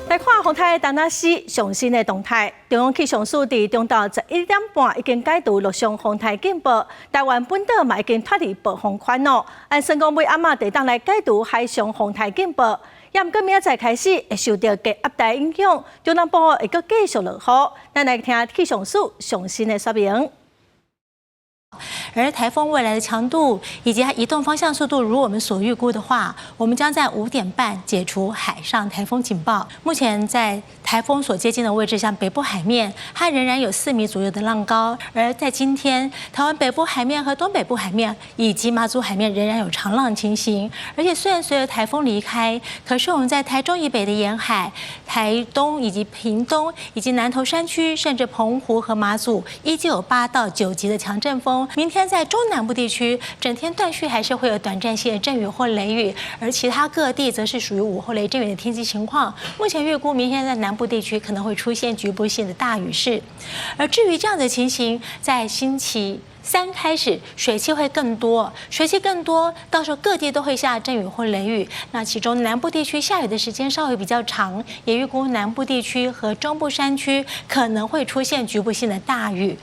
来看风台丹那市上新的动态，中央气象署伫中昼11点半已经解除陆上风台警报，台湾本岛嘛已经脱离暴风圈咯。按成功为暗暝地当来解除海上风台警报，也毋过明仔载开始会受到低压带影响，中南部会阁继续落雨。咱来听气象署上新的说明。 而台风未来的强度以及它移动方向速度，如我们所预估的话，我们将在5点半解除海上台风警报。目前在台风所接近的位置，像北部海面，它仍然有4米左右的浪高。而在今天，台湾北部海面和东北部海面以及马祖海面仍然有长浪情形。而且虽然随着台风离开，可是我们在台中以北的沿海、台东以及屏东以及南投山区，甚至澎湖和马祖，依旧有8到9级的强阵风。 明天在中南部地区，整天断续还是会有短暂性的阵雨或雷雨，而其他各地则是属于午后雷阵雨的天气情况。目前预估明天在南部地区可能会出现局部性的大雨势，而至于这样的情形，在星期3开始，水汽会更多，到时候各地都会下阵雨或雷雨。那其中南部地区下雨的时间稍微比较长，也预估南部地区和中部山区可能会出现局部性的大雨。